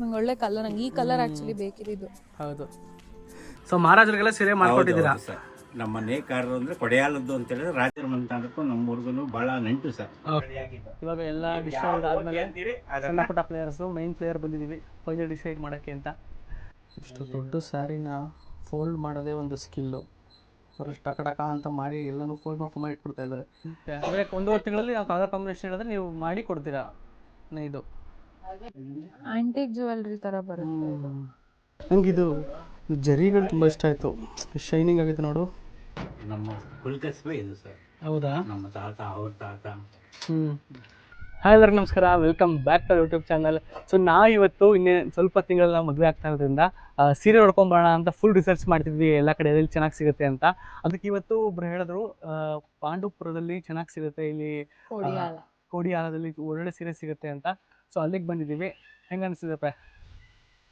ನಂಗೆ ಒಳ್ಳೆ ಕಲರ್, ನಂಗೆ ಈ ಕಲರ್ ಆ್ಯಕ್ಚುಲಿ ಬೇಕಿದ್ದು. ಹೌದು. ಸೊ ಮಹಾರಾಜರಿಗೆಲ್ಲ ಸೀರೆ ಮಾಡ್ಕೊಟ್ಟಿದ್ದೀರಾ? ಸರ್ ನಮ್ಮ ನೇಕಾರರು ಅಂದರೆ ಕೊಡೆಯಾಲದ್ದು ಅಂತ ಹೇಳಿದ್ರೆ ರಾಜರ ಮಂತಾನಕ್ಕೂ ನಮ್ಮೂರಿಗೂ ಭಾಳ ನೆಂಟು ಸರ್. ಇವಾಗ ಎಲ್ಲ ಡಿಸೈಡ್ ಆದಮೇಲೆ ಸಣ್ಣ ಪುಟ್ಟ ಪ್ಲೇಯರ್ಸು ಮೈನ್ ಪ್ಲೇಯರ್ ಬಂದಿದ್ದೀವಿ ಫೈನಲ್ ಡಿಸೈಡ್ ಮಾಡೋಕ್ಕೆ ಅಂತ. ಇಷ್ಟು ದೊಡ್ಡ ಸ್ಯಾರಿನ ಫೋಲ್ಡ್ ಮಾಡೋದೇ ಒಂದು ಸ್ಕಿಲ್ಲು. ಅವರು ಟಕ ಅಂತ ಮಾಡಿ ಎಲ್ಲನೂ ಫೋಲ್ಡ್ ಮಾಡಿ ಇಟ್ಬಿಡ್ತಾ ಇದ್ದಾರೆ. ಅಂದರೆ 1.5 ತಿಂಗಳಲ್ಲಿ ನಾವು ಕಲರ್ ಕಾಂಬಿನೇಷನ್ ಹೇಳಿದ್ರೆ ನೀವು ಮಾಡಿ ಕೊಡ್ತೀರಾ? ಇದು ಆಂಟಿಕ್ ಜ್ಯುವೆಲ್ರಿ ಥರ ಬರುತ್ತೆ. ನನಗಿದು ಜರಿಗಳು ತುಂಬ ಇಷ್ಟ ಆಯಿತು. ಶೈನಿಂಗ್ ಆಗಿದೆ ನೋಡು. ನಮ್ಮ ಕುಲ್ಕಸ್ಬೆ ಇದು ಸರ್. ಹೌದಾ? ನಮ್ಮ ತಾತ ಅವ್ರ ತಾತ. ಹಾಯ್ ಎಲ್ಲರಿಗೂ ನಮಸ್ಕಾರ, welcome back to YouTube channel. So ನಾವು ಇವತ್ತು ಸ್ವಲ್ಪ ತಿಂಗಳ ಮದುವೆ ಆಗ್ತಾ ಇರೋದ್ರಿಂದ ಸೀರೆ ನೋಡ್ಕೊಂಬರೋಣ ಅಂತ ಫುಲ್ ರಿಸರ್ಚ್ ಮಾಡ್ತಿದ್ವಿ ಎಲ್ಲ ಕಡೆ ಎಲ್ಲಿ ಚೆನ್ನಾಗಿ ಸಿಗುತ್ತೆ ಅಂತ. ಅದಕ್ಕೆ ಇವತ್ತು ಒಬ್ರು ಹೇಳಿದ್ರು ಪಾಂಡವಪುರದಲ್ಲಿ ಚೆನ್ನಾಗಿ ಸಿಗುತ್ತೆ, ಇಲ್ಲಿ ಕೋಡಿಯಾಲದಲ್ಲಿ ಒಳ್ಳೆ ಸೀರೆ ಸಿಗುತ್ತೆ ಅಂತ. ಸೊ ಅಲ್ಲಿಗೆ ಬಂದಿದ್ದೀವಿ. ಹೆಂಗೆ ಅನಿಸಿದಪ್ಪ?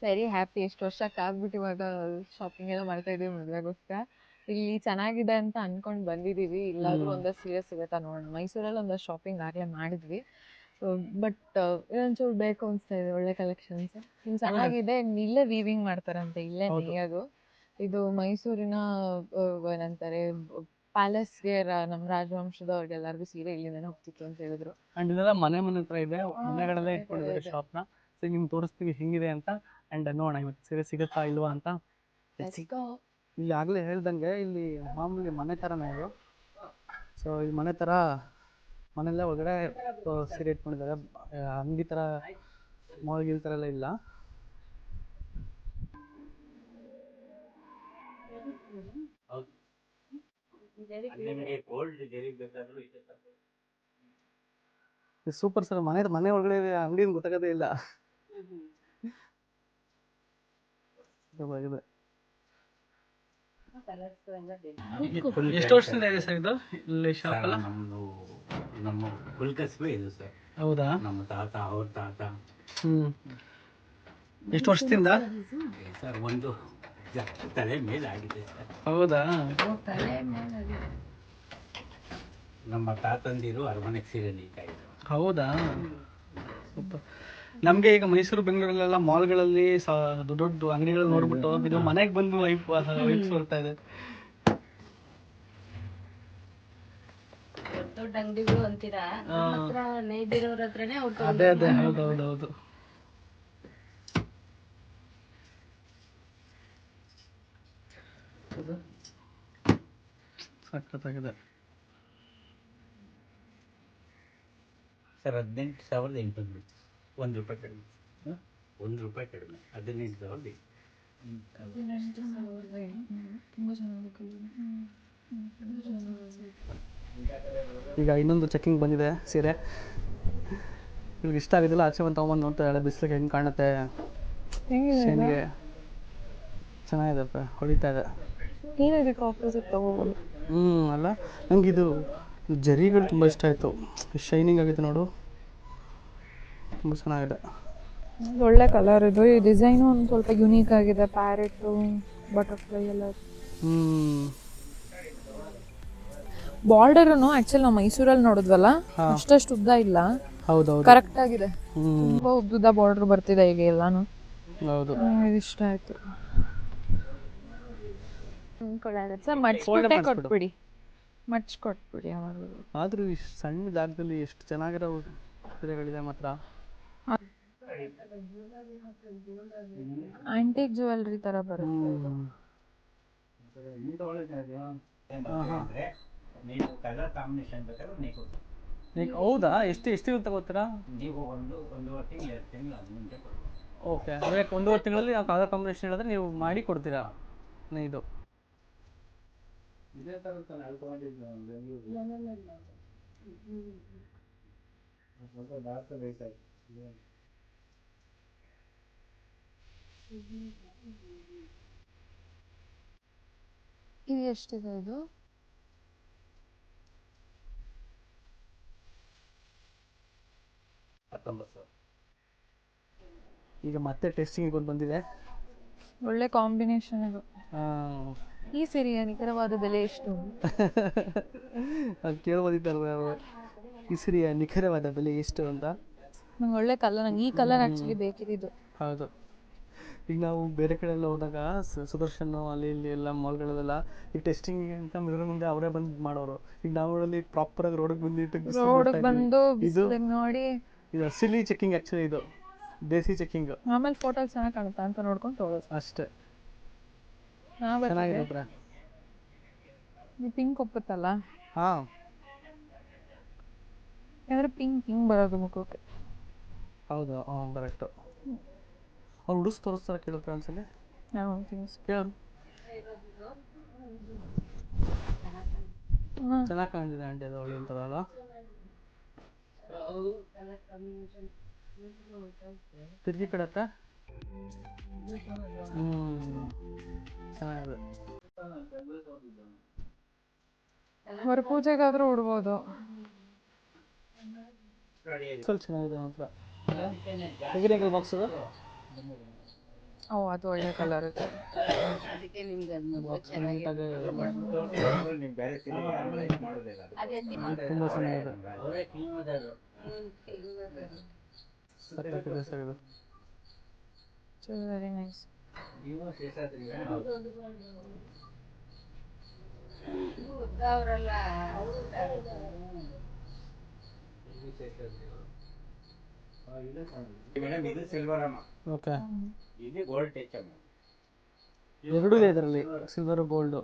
Very happy. ಎಷ್ಟು ವರ್ಷಕ್ಕೆ ಆಗ್ಬಿಟ್ಟು ಇವಾಗ ಶಾಪಿಂಗ್ ಎಲ್ಲ ಮಾಡ್ತಾ ಇದೀವಿ ಮದುವೆಗೋಸ್ಕರ. ಇಲ್ಲಿ ಚೆನ್ನಾಗಿದೆ ಅಂತ ಅನ್ಕೊಂಡು ಬಂದಿದ್ದೀವಿ. ಇಲ್ಲಾದ್ರೂ ಒಂದಷ್ಟು ಸೀರೆ ಸಿಗುತ್ತಾ ನೋಡೋಣ. ಮೈಸೂರಲ್ಲಿ ಒಂದಷ್ಟು ಶಾಪಿಂಗ್ ಆಗಲೇ ಮಾಡಿದ್ವಿ, ಬಟ್ ಇನ್ನೊಂಚೂರು ಬೇಕು ಅನಿಸ್ತಾ ಇದೆ. ಒಳ್ಳೆ ಕಲೆಕ್ಷನ್ಸ್ ಇಲ್ಲಿ ಚೆನ್ನಾಗಿದೆ. ಇಲ್ಲೇ ವೀವಿಂಗ್ ಮಾಡ್ತಾರಂತೆ, ಇಲ್ಲೇ ನೇಯೋದು. ಇದು ಮೈಸೂರಿನ ಏನಂತಾರೆ ಪ್ಯಾಲೇಸ್ಗೆ ನಮ್ಮ ರಾಜವಂಶದವ್ರಿಗೆಲ್ಲರಿಗೂ ಸೀರೆ ಇಲ್ಲಿಂದನೇ ಹೋಗ್ತಿತ್ತು ಅಂತ ಹೇಳಿದ್ರು. ಆ್ಯಂಡ್ ಇದೆಲ್ಲ ಮನೆ ಹತ್ರ ಇದೆ, ಮನೆಗಳಲ್ಲೇ ಇಟ್ಕೊಂಡಿದ್ದಾರೆ ಶಾಪ್ನ. ಸೊ ನಿಮ್ಗೆ ತೋರಿಸ್ತೀವಿ ಹೆಂಗಿದೆ ಅಂತ. ಆ್ಯಂಡ್ ನೋಡೋಣ ಇವತ್ತು ಸೀರೆ ಸಿಗುತ್ತಾ ಇಲ್ವಾ ಅಂತ. ಇಲ್ಲಿ ಆಗಲೇ ಹೇಳ್ದಂಗೆ ಇಲ್ಲಿ ಮಾಮೂಲಿ ಮನೆ ಥರನೇ ಇದು. ಸೊ ಈ ಮನೆ ಥರ ಮನೆಯಲ್ಲೇ ಒಳಗಡೆ ಸೀರೆ ಇಟ್ಕೊಂಡಿದ್ದಾರೆ. ಅಂಗಡಿ ಥರ ಮಾಲ್ಗಿಲ್ ಥರ ಎಲ್ಲ ಇಲ್ಲ. Super sir. ಮನೆ ಒಳಗಡೆ ಅಂಗಡಿನ ಗೊತ್ತಾಗೋದೇ ಇಲ್ಲ. ಎಷ್ಟು ವರ್ಷದಿಂದ ಇದೆ ಸರ್ ಇದು ಇಲ್ಲಿ ಶಾಪ್ ಎಲ್ಲ? ನಮ್ಮ ಕುಲ್ಕಸ್ಬೆ ಇದು ಸರ್. ಹೌದಾ? ನಮ್ಮ ತಾತ ಅವ್ರ ತಾತ. ಎಷ್ಟು ವರ್ಷದಿಂದ ಸರ್? ಒಂದು ತಲೆ ಮೇಲೆ ಆಗಿದೆ ಸರ್. ಹೌದಾ? ನಮ್ಮ ತಾತಂದಿರು ಅರಮನೆ ಸೀರೆ ನೇಯ್ತಾ ಇದ್ರು. ಹೌದಾ? ಸೂಪರ್. ನಮಗೆ ಈಗ ಮೈಸೂರು ಬೆಂಗಳೂರಲ್ಲೆಲ್ಲ ಮಾಲ್ಗಳಲ್ಲಿ ದೊಡ್ಡ ದೊಡ್ಡ ಅಂಗಡಿಗಳಲ್ಲಿ ನೋಡ್ಬಿಟ್ಟು ಇದು ಮನೆಗೆ ಬಂದು ವೈಬ್ಸ್ ಬರ್ತಾ ಇದೆ. ದೊಡ್ಡ ಅಂಗಡಿಗಳು ಅಂತೀರಾ, ನೇಯ್ದಿರೋರ ಹತ್ರನೇ ಅದೇ ಹೌದೌದು. ಸಖತ್ತಾಗಿದೆ ಸರ್. 18,800. 1 ರೂಪಾಯಿ ಕಡಿಮೆ. 1 ರೂಪಾಯಿ ಕಡಿಮೆ. 18,000. ಈಗ ಇನ್ನೊಂದು ಚೆಕಿಂಗ್ ಬಂದಿದೆ ಸೀರೆ. ಇವ್ರಿಗೆ ಇಷ್ಟ ಆಗಿದ್ದಿಲ್ಲ, ಆಚೆ ಒಂದು ತೊಗೊಂಬಂದು ನೋಡ್ತಾ ಇದ್ದಾಳೆ. ಬಿಸಿಲಿಗೆ ಹೆಂಗೆ ಕಾಣುತ್ತೆ ಶೇನ್ಗೆ. ಚೆನ್ನಾಗಿದೆಪ್ಪ, ಹೊಡಿತಾ ಇದೆ. ಅಲ್ಲ, ನನಗಿದು ಜರಿಗಳು ತುಂಬ ಇಷ್ಟ ಆಯಿತು. ಶೈನಿಂಗ್ ಆಗಿದೆ ನೋಡು, ತುಂಬ ಚೆನ್ನಾಗಿದೆ. ಒಳ್ಳೆ ಕಲರ್ ಇದು. ಈ ಡಿಸೈನು ಒಂದು ಸ್ವಲ್ಪ ಯುನೀಕ್ ಆಗಿದೆ. ಪ್ಯಾರೆಟು, ಬಟರ್ಫ್ಲೈ ಎಲ್ಲ. ಬಾರ್ಡರ್ ಆಕ್ಚುಲಿ ನಾವು ಮೈಸೂರಲ್ಲಿ ನೋಡಿದ್ವಲ್ಲ, ಅಷ್ಟಷ್ಟು ಉದ್ದ ಇಲ್ಲ. ಹೌದೌದು, ಕರೆಕ್ಟ್ ಆಗಿದೆ. ತುಂಬಾ ಉದ್ದ ಬಾರ್ಡರ್ ಬರ್ತಿದೆ ಈಗ ಎಲ್ಲಾನು. ಹೌದು, ಇದು ಇಷ್ಟ ಆಯ್ತು ಸರ್. ಮಡ್ಚ್ಕೊಟ್ಬಿಡಿ. ಯಾವಾಗಲೂ. ಆದ್ರೂ ಇಷ್ಟು ಸಣ್ಣ ಜಾಗದಲ್ಲಿ ಎಷ್ಟು ಚೆನ್ನಾಗಿರೋ ಸೀರೆಗಳಿದೆ ಮಾತ್ರ. ಆಂಟಿಕ್ ಜ್ಯುವೆಲ್ರಿ ತರ ಬರುತ್ತೆ. ಹೌದಾ? ಎಷ್ಟು ತಗೋತೀರಾ ನೀವು? 1.5 ತಿಂಗಳು 2 ತಿಂಗಳು ಮುಂಚೆ. ಓಕೆ, ಅಂದರೆ 1.5 ತಿಂಗಳಲ್ಲಿ ನಾವು ಕಲರ್ ಕಾಂಬಿನೇಷನ್ ಹೇಳಿದ್ರೆ ನೀವು ಮಾಡಿ ಕೊಡ್ತೀರಾ? ಇದು ಇದೇ ಥರ ಇದು ಎಷ್ಟಿದೆ? ಇದು 19,000. ಈಗ ಮತ್ತೆ ಟೆಸ್ಟಿಂಗ್ ಒಂದು ಬಂದಿದೆ. ಒಳ್ಳೆ ಕಾಂಬಿನೇಷನ್ ಇದು. ಈ ಸೀರೆಯ ನಿಖರವಾದ ಬೆಲೆ ಎಷ್ಟು? ಕೇಳ್ಬೋದಿತ್ತಲ್ವ ಈ ಸೀರೆಯ ನಿಖರವಾದ ಬೆಲೆ ಎಷ್ಟು ಅಂತ. ನಂಗೆ ಒಳ್ಳೆ ಕಲರ್, ನಂಗೆ ಈ ಕಲರ್ ಆ್ಯಕ್ಚುಲಿ ಬೇಕಿದ್ದು. ಹೌದು. ಈಗ ನಾವು ಬೇರೆ ಕಡೆ ಎಲ್ಲ ಹೋದಾಗ ಸುದರ್ಶನ್ ಅಲ್ಲಿ ಇಲ್ಲಿ ಎಲ್ಲ ಮಾಲ್ಗಳಲ್ಲೆಲ್ಲ ಈಗ ಟೆಸ್ಟಿಂಗ್ ಅಂತ ಮಿರರ್ ಮುಂದೆ ಅವರೇ ಬಂದು ಮಾಡೋರು. ಈಗ ನಾವು ಪ್ರಾಪರಾಗಿ ರೋಡಿಗೆ ಬಂದಿಟ್ಟು ರೋಡಿಗೆ ಬಂದು ಇದು ಬಿಸಿಲಿಗೆ ನೋಡಿ ಇದು ಸಿಲಿ ಚೆಕಿಂಗ್ ಆ್ಯಕ್ಚುಲಿ, ಇದು ದೇಸಿ ಚೆಕಿಂಗ್ ಆಮೇಲೆ ಫೋಟೋ ಚೆನ್ನಾಗಿ ಕಾಣುತ್ತಾ ಅಂತ ನೋಡ್ಕೊಂಡು ತೊಗೊಳೋದು ಅಷ್ಟೇ. ನಾವು ಚೆನ್ನಾಗಿದೆ ಬ್ರಾ. ಪಿಂಕ್ ಒಪ್ಪುತ್ತಲ್ಲ, ಹಾಂ ಯಾಕಂದರೆ ಪಿಂಕ್ ಹಿಂಗೆ ಬರೋದು ಮುಖಕ್ಕೆ. ಹೌದು, ಹಾಂ ಕರೆಕ್ಟು. ಅವ್ರು ಹುಡುಸ್ ತೋರಿಸ್ತಾರೆ, ಕೇಳುತ್ತೆ ಅನ್ಸಲಿ ಕೇಳು. ಚೆನ್ನಾಗಿ ಕಾಣ್ತಿದೆ ಆಂಟಿ, ಅದು ಅವಳು ಅಂತಾರಲ್ಲ. ತಿರ್ಗಿ ಕಡತ್ತ ಚೆನ್ನಾಗಿದೆ. ಹೊರ ಪೂಜೆಗಾದ್ರೂ ಉಡ್ಬೋದು. ಸ್ವಲ್ಪ ಚೆನ್ನಾಗಿದೆ ಮಾತ್ರ. ತೆಗಿರಿಕಲ್ ಬಾಕ್ಸ್ ಅದು. ಅದು ಒಳ್ಳೆ ಕಲರ್ ಇದೆ. ಬಾಕ್ಸ್ ನೀಟಾಗಿ ನೀವು ಬೇರೆ ಸೀರೆ ಯಾರು ಲೈಕ್ ಮಾಡೋದಿಲ್ಲ. ತುಂಬ ಚೆನ್ನಾಗಿದೆ. ಸಕ್ಕತ್ತಾಗಿದೆ ಸರ್ ಇದು. Very nice. ಮೇಡಮ್ ಇದು ಸಿಲ್ವರ್ ಅಮ್ಮ, ಓಕೆ. ಇದು ಗೋಲ್ಡ್ ಟಚ್ ಅಮ್ಮ. ಎರಡೂ ಇದೆ ಇದರಲ್ಲಿ, ಸಿಲ್ವರು ಗೋಲ್ಡು.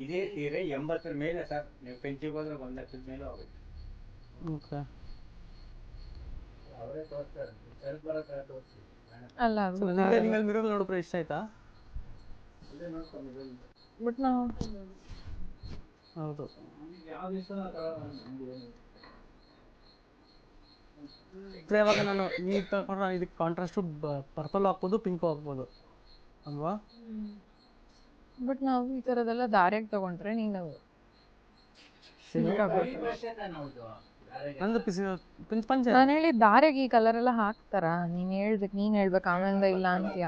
ಇದೇ ಸೀರೆ 80 ಮೇಲೆ ಸರ್. ನೀವು ಪೆಂಚಿಗೆ ಹೋದ್ರೆ 1 ಲಕ್ಷದ ಮೇಲೆ ಹೋಗುತ್ತೆ. ಓಕೆ. ಅವರೇ ತೋರಿಸ್ತಾರೆ, ಸ್ವಲ್ಪ ಬರೋಕೆ ತೋರಿಸ್ತೀವಿ. ಅಲ್ಲ ಅದು ನಿಮ್ಮಲ್ಲಿ ಮಿರರ್ ನೋಡಿದ್ರೆ ಇಷ್ಟ ಆಯ್ತಾ? ಬಟ್ ನಾವು ಹೌದು. ಇವಾಗ ನಾನು ಈ ತಗೊಂಡ್ರೆ ಇದಕ್ಕೆ ಕಾಂಟ್ರಾಸ್ಟು ಪರ್ಪಲ್ ಹಾಕ್ಬೋದು, ಪಿಂಕು ಹಾಕ್ಬೋದು ಅಲ್ವಾ? ಬಟ್ ನಾವು ಈ ಥರದ್ದೆಲ್ಲ ದಾರ್ಯಾಗಿ ತೊಗೊಂಡ್ರೆ ನೀನು ನಂದು ಪಂಚ ನಾನು ಹೇಳಿ ದಾರ್ಯಾಗಿ ಈ ಕಲರ್ ಎಲ್ಲ ಹಾಕ್ತಾರ. ನೀನು ಹೇಳ್ಬೇಕು ಆಮೇಲಿಂದ ಇಲ್ಲ ಅಂತೀಯ.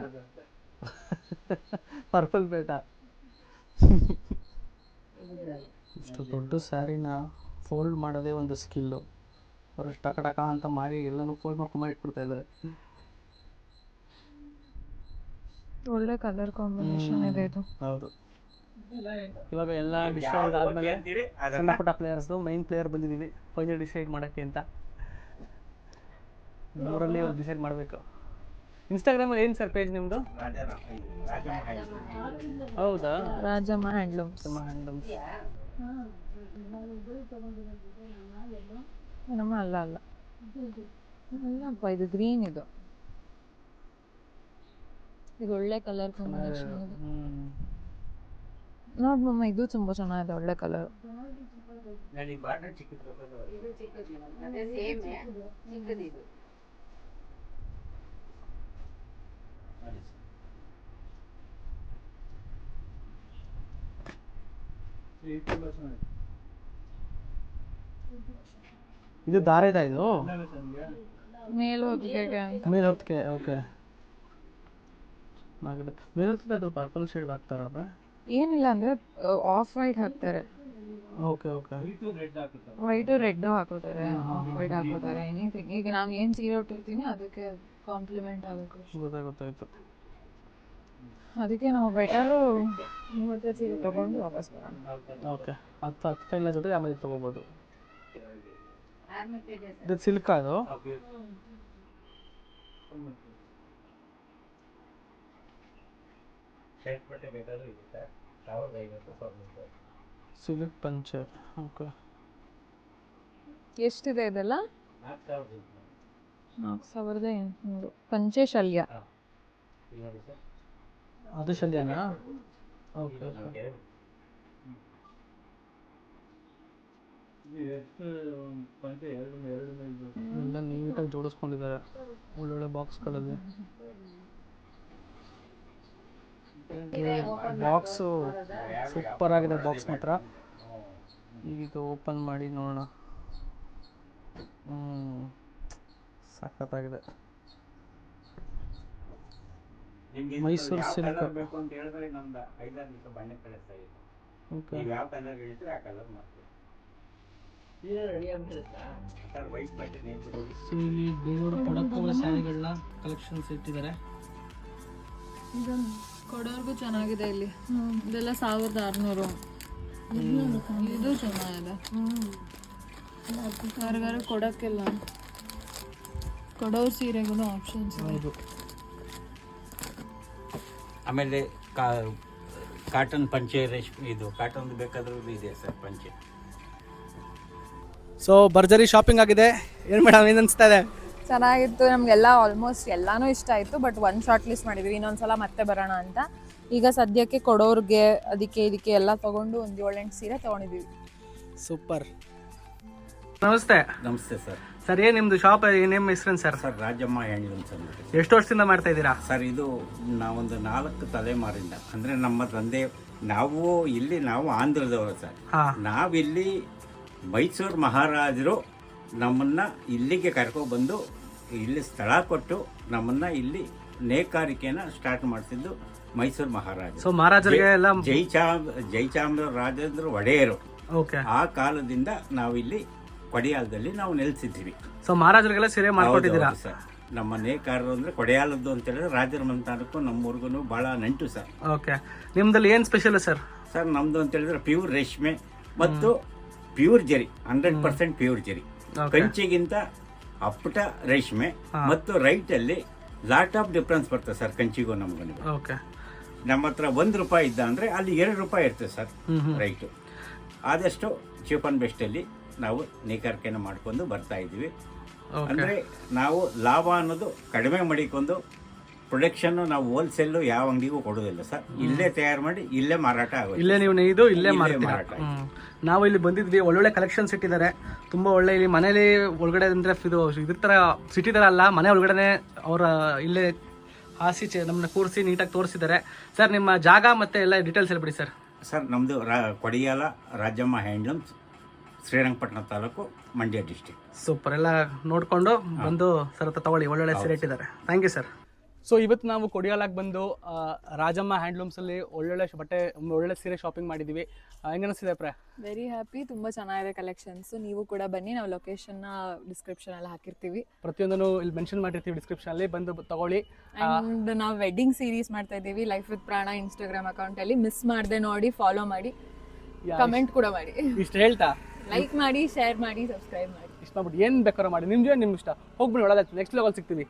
ಪರ್ಪಲ್ ಬೇಟ. ಇಷ್ಟು ದೊಡ್ಡ ಸ್ಯಾರಿನ ಫೋಲ್ಡ್ ಮಾಡೋದೇ ಒಂದು ಸ್ಕಿಲ್ಲು. ಅವರು ಟಕ ಟಕ ಅಂತ ಮಾಡಿ ಎಲ್ಲನೂ ಫೋಲ್ಡ್ ಮಾಡ್ಕೊಂಡು ಇಟ್ಬಿಡ್ತಾ ಇದ್ದಾರೆ. ಒಳ್ಳೆ ಕಲರ್ ಕಾಂಬಿನೇಷನ್ ಇದೆ ಇದು. ಹೌದು. ಇವಾಗ ಎಲ್ಲ ಡಿಸೈಡ್ ಆದಮೇಲೆ ಸಣ್ಣ ಪುಟ್ಟ ಪ್ಲೇಯರ್ಸ್ದು ಮೈನ್ ಪ್ಲೇಯರ್ ಬಂದಿದ್ದೀವಿ ಫೈನಲ್ ಡಿಸೈಡ್ ಮಾಡೋಕ್ಕೆ ಅಂತ. ಮೂರಲ್ಲಿ ಡಿಸೈಡ್ ಮಾಡಬೇಕು. ಇನ್ಸ್ಟಾಗ್ರಾಮಲ್ಲಿ ಏನು ಸರ್ ಪೇಜ್ ನಿಮ್ಮದು? ಹೌದಾ? ರಾಜಮ್ಮ ಹ್ಯಾಂಡ್ಲೂಮ್ಸ್. ನಮ್ಮ ಅಲ್ಲ ಅಲ್ಲಪ್ಪ, ಇದು ಗ್ರೀನ್. ಇದು ಒಳ್ಳೆ ಕಲರ್ ಕಾಂಬಿನೇಷನ್ ಇದೆ. ನೋಡಿ ಮಮ್ಮ, ಇದು ತುಂಬ ಚೆನ್ನಾಗಿದೆ, ಒಳ್ಳೆ ಕಲರ್. ಇದು ದಾರದ ಇದು ಮೇಲೆ ಹೊತ್ತಿಗೆ ಓಕೆ. ಮೇಲೆ ಹೊತ್ತಿಗೆ ಅದು ಪರ್ಪಲ್ ಶೇಡ್ ಹಾಕ್ತಾರಲ್ಲ? ಏನಿಲ್ಲ ಅಂದರೆ ಆಫ್ ವೈಟ್ ಹಾಕ್ತಾರೆ. Okay okay. ವೈಟು ರೆಡ್ಡು ಹಾಕೋತಾರೆ, ಆಫ್ ವೈಟ್ ಹಾಕೋತಾರೆ, ಎನಿಥಿಂಗ್. ಈಗ ನಾವು ಏನು ಸೀರೆ ಉಟ್ಟಿರ್ತೀವಿ ಅದಕ್ಕೆ ಕಾಂಪ್ಲಿಮೆಂಟ್ ಆಗಬೇಕು. ಗೊತ್ತಾಯ್ತು. ಅದಕ್ಕೆ ನಾವು ಬೆಟರು ಇವತ್ತೇ ಸೀರೆ ತೊಗೊಂಡು ವಾಪಸ್ ಬರೋಣ. ಓಕೆ. 10 ಕೈಲ ಜೊತೆ ಆಮೇಲೆ ತೊಗೋಬೋದು. ಇದು ಸಿಲ್ಕ್ ಅದು? ಸಿಲ್ಕ್ ಪಂಚೆ. ಓಕೆ. ಎಷ್ಟಿದೆ ಇದೆಲ್ಲ? 4800. ಪಂಚೆ ಶಲ್ಯ. ಅದು ಶಲ್ಯನಾ? Okay okay. ಎಲ್ಲ ನೀಟಾಗಿ ಜೋಡಿಸ್ಕೊಂಡಿದ್ದಾರೆ ಒಳ್ಳೊಳ್ಳೆ ಬಾಕ್ಸ್ಗಳಲ್ಲಿ. ಬಾಕ್ಸು ಸೂಪರ್ ಆಗಿದೆ, ಬಾಕ್ಸ್ ಮಾತ್ರ. ಈಗ ಇದು ಓಪನ್ ಮಾಡಿ ನೋಡೋಣ. ಸಖತ್ತಾಗಿದೆ. ಮೈಸೂರು ಸಿಲ್ಕ್ ಬೇಕು ಅಂತ ಹೇಳಿದ್ರೆ ನಮ್ದು 5-6 ದಿವಸ ಬಣ್ಣ ಕಳಿಸ್ತಾ ಇದ್ದೀವಿ. ಓಕೆ ನೀವು ಯಾವ ಕಲರ್ ಹೇಳಿದ್ರೆ ಆ ಕಲರ್ ಮಾಡ್ತೀವಿ ಸರ್. ವೈಟ್ ಬಟ್ಟೆ ನೇಚರ್ ಸೊ ಇಲ್ಲಿ ಬೇರೆಯವರು ಕೊಡೋಕೆ ಸ್ಯಾರಿಗಳನ್ನ ಕಲೆಕ್ಷನ್ಸ್ ಇಟ್ಟಿದ್ದಾರೆ. ಕೊಡೋರ್ಗು ಚೆನ್ನಾಗಿದೆ ಇಲ್ಲಿ. ಇದೆಲ್ಲ 1600. ಇದು ಚೆನ್ನಾಗಿದೆ. ಯಾರಿಗಾರು ಕೊಡಕ್ಕೆಲ್ಲ ಕೊಡೋ ಸೀರೆಗೂ ಆಪ್ಷನ್ಸ್ ಇದೆ. ಹೌದು. ಆಮೇಲೆ ಕಾಟನ್ ಪಂಚೆ ರೇಷ್ಮೆ ಇದು ಕಾಟನ್ ಬೇಕಾದ್ರೂ ಇದೆ ಸರ್ ಪಂಚೆ. ಸೊ ಭರ್ಜರಿ ಶಾಪಿಂಗ್ ಆಗಿದೆ. ಏನು ಮೇಡಮ್ ಏನು ಅನಿಸ್ತಾ ಇದೆ? ಚೆನ್ನಾಗಿತ್ತು. ನಮಗೆಲ್ಲ ಆಲ್ಮೋಸ್ಟ್ ಎಲ್ಲಾನು ಇಷ್ಟ ಆಯಿತು. ಬಟ್ ಒಂದು ಶಾರ್ಟ್ ಲಿಸ್ಟ್ ಮಾಡಿದ್ವಿ, ಇನ್ನೊಂದ್ಸಲ ಮತ್ತೆ ಬರೋಣ ಅಂತ. ಈಗ ಸದ್ಯಕ್ಕೆ ಕೊಡೋರ್ಗೆ ಇದಕ್ಕೆ ಎಲ್ಲ ತಗೊಂಡು ಒಂದು 7-8 ಸೀರೆ ತೊಗೊಂಡಿದ್ದೀವಿ. ಸೂಪರ್. ನಮಸ್ತೆ. ನಮಸ್ತೆ ಸರ್. ಸರ್ ಏನು ನಿಮ್ಮದು ಶಾಪ್ ನಿಮ್ಮ ಹೆಸರೇನು ಸರ್? ಸರ್ ರಾಜಮ್ಮ ಹ್ಯಾಂಡ್ಲೂಮ್ಸ್ ಅಂದ್ಬಿಟ್ಟು. ಎಷ್ಟು ವರ್ಷದಿಂದ ಮಾಡ್ತಾ ಇದ್ದೀರಾ ಸರ್? ಇದು ನಾವೊಂದು 4 ತಲೆಮಾರಿಂದ, ಅಂದರೆ ನಮ್ಮ ತಂದೆ ನಾವು ಆಂಧ್ರದವರು ಸರ್. ನಾವಿಲ್ಲಿ ಮೈಸೂರು ಮಹಾರಾಜರು ನಮ್ಮನ್ನು ಇಲ್ಲಿಗೆ ಕರ್ಕೊಬಂದು ಇಲ್ಲಿ ಸ್ಥಳ ಕೊಟ್ಟು ನಮ್ಮನ್ನು ಇಲ್ಲಿ ನೇಕಾರಿಕೆನ ಸ್ಟಾರ್ಟ್ ಮಾಡ್ತಿದ್ದು ಮೈಸೂರು ಮಹಾರಾಜ. ಸೊ ಮಹಾರಾಜರಿಗೆ ಎಲ್ಲ ಜಯಚಾಮರಾಜೇಂದ್ರ ಒಡೆಯರು. ಓಕೆ. ಆ ಕಾಲದಿಂದ ನಾವಿಲ್ಲಿ ಕೊಡಿಯಾಲದಲ್ಲಿ ನಾವು ನೆಲೆಸಿದ್ದೀವಿ. ಸೊ ಮಹಾರಾಜರಿಗೆಲ್ಲ ಸೀರೆ ಮಾಡ್ಕೊಟ್ಟಿದ್ದೀರಾ ಸರ್? ನಮ್ಮ ನೇಕಾರರು ಅಂದರೆ ಕೊಡಿಯಾಲದ್ದು ಅಂತ ಹೇಳಿದ್ರೆ ರಾಜರ ಮಂತಾನಕ್ಕೂ ನಮ್ಮೂರ್ಗು ಭಾಳ ನಂಟು ಸರ್. ಓಕೆ. ನಿಮ್ದಲ್ಲಿ ಏನು ಸ್ಪೆಷಲ್ ಸರ್? ಸರ್ ನಮ್ದು ಅಂತ ಹೇಳಿದ್ರೆ ಪ್ಯೂರ್ ರೇಷ್ಮೆ ಮತ್ತು ಪ್ಯೂರ್ ಜರಿ, 100% ಪ್ಯೂರ್ ಜರಿ. ಕಂಚಿಗಿಂತ ಅಪ್ಪಟ ರೇಷ್ಮೆ ಮತ್ತು ರೈಟ್ ಅಲ್ಲಿ ಲಾಟ್ ಆಫ್ ಡಿಫ್ರೆನ್ಸ್ ಬರ್ತದೆ ಸರ್ ಕಂಚಿಗೂ ನಮಗೂ. ಓಕೆ. ನಮ್ಮ ಹತ್ರ ₹1 ಇದ್ದ ಅಂದ್ರೆ ಅಲ್ಲಿ ₹2 ಇರ್ತದೆ ಸರ್ ರೈಟು. ಆದಷ್ಟು ಚೀಪ್ ಅಂಡ್ ಬೆಸ್ಟ್ ಅಲ್ಲಿ ನಾವು ನೇಕಾರಿಕೆನ ಮಾಡ್ಕೊಂಡು ಬರ್ತಾ ಇದ್ದೀವಿ. ಅಂದ್ರೆ ನಾವು ಲಾಭ ಅನ್ನೋದು ಕಡಿಮೆ ಮಾಡಿಕೊಂಡು ಪ್ರೊಡಕ್ಷನ್ ನಾವು ಹೋಲ್ಸೇಲ್ ಯಾವ ಅಂಗಡಿಗೂ ಕೊಡೋದಿಲ್ಲ ಸರ್. ಇಲ್ಲೇ ತಯಾರು ಮಾಡಿ ಇಲ್ಲೇ ಮಾರಾಟ ಆಗೋದು. ಇಲ್ಲೇ ನೀವು ನೇಯ್ದು ಇಲ್ಲೇ ಮಾರಾಟ. ನಾವು ಇಲ್ಲಿ ಬಂದಿದ್ವಿ, ಒಳ್ಳೊಳ್ಳೆ ಕಲೆಕ್ಷನ್ಸ್ ಇಟ್ಟಿದ್ದಾರೆ. ತುಂಬ ಒಳ್ಳೆ. ಇಲ್ಲಿ ಮನೇಲಿ ಒಳಗಡೆ ಅಂದರೆ ಇದು ಇದ್ರ ಥರ ಸಿಟಿ ಥರ ಅಲ್ಲ, ಮನೆ ಒಳಗಡೆ ಅವರ ಇಲ್ಲೇ ಹಾಸಿ ನಮ್ಮನ್ನ ಕೂರಿಸಿ ನೀಟಾಗಿ ತೋರಿಸಿದ್ದಾರೆ. ಸರ್ ನಿಮ್ಮ ಜಾಗ ಮತ್ತೆ ಎಲ್ಲ ಡೀಟೇಲ್ಸ್ ಹೇಳ್ಬಿಡಿ ಸರ್. ಸರ್ ನಮ್ಮದು ಕೊಡಿಯಾಲ Rajamma handlooms, Srirangapatna taluk, Mandya district. Super. ಎಲ್ಲ ನೋಡಿಕೊಂಡು ಬಂದು ಸರ್ ಹತ್ರ ತಗೊಳ್ಳಿ, ಒಳ್ಳೊಳ್ಳೆ ಸೀರೆ ಇಟ್ಟಿದ್ದಾರೆ. Thank you sir. ಸೊ ಇವತ್ತು ನಾವು ಕೊಡಿಯಾಲಾಗಿ ಬಂದು ರಾಜಮ್ಮ ಹ್ಯಾಂಡ್ಲೂಮ್ಸಲ್ಲಿ ಒಳ್ಳೊಳ್ಳೆ ಬಟ್ಟೆ, ಒಳ್ಳೆ ಸೀರೆ ಶಾಪಿಂಗ್ ಮಾಡಿದ್ದೀವಿ. ಹೆಂಗೆ ಅನಿಸ್ತಿದೆ ಪ್ರಾ? Very happy. ತುಂಬ ಚೆನ್ನಾಗಿದೆ ಕಲೆಕ್ಷನ್ಸ್. ನೀವು ಕೂಡ ಬನ್ನಿ, ನಾವು ಲೊಕೇಶನ್ನ ಡಿಸ್ಕ್ರಿಪ್ಷನ್ ಎಲ್ಲ ಹಾಕಿರ್ತೀವಿ. ಪ್ರತಿಯೊಂದನ್ನು ಇಲ್ಲಿ ಮೆನ್ಷನ್ ಮಾಡಿರ್ತೀವಿ ಡಿಸ್ಕ್ರಿಪ್ಷನಲ್ಲಿ, ಬಂದು ತಗೊಳ್ಳಿ. ಆ್ಯಂಡ್ ನಾವು ವೆಡ್ಡಿಂಗ್ ಸೀರೀಸ್ ಮಾಡ್ತಾ ಇದ್ದೀವಿ ಲೈಫ್ ವಿತ್ ಪ್ರಾಣ ಇನ್ಸ್ಟಾಗ್ರಾಮ್ ಅಕೌಂಟಲ್ಲಿ. ಮಿಸ್ ಮಾಡದೆ ನೋಡಿ, ಫಾಲೋ ಮಾಡಿ, ಕಮೆಂಟ್ ಕೂಡ ಮಾಡಿ. ಇಷ್ಟು ಹೇಳ್ತಾ ಲೈಕ್ ಮಾಡಿ, ಶೇರ್ ಮಾಡಿ, ಸಬ್ಸ್ಕ್ರೈಬ್ ಮಾಡಿ. ಇಷ್ಟ ಮಾಡ್ಬಿಟ್ಟು ಏನು ಬೇಕಾದ್ರೂ ಮಾಡಿ. ನಿಮ್ಮ ಇಷ್ಟ. ಹೋಗ್ಬಿಡಿ, ಒಳ್ಳೆದಾಯ್ತು. Next level ಸಿಗ್ತೀವಿ.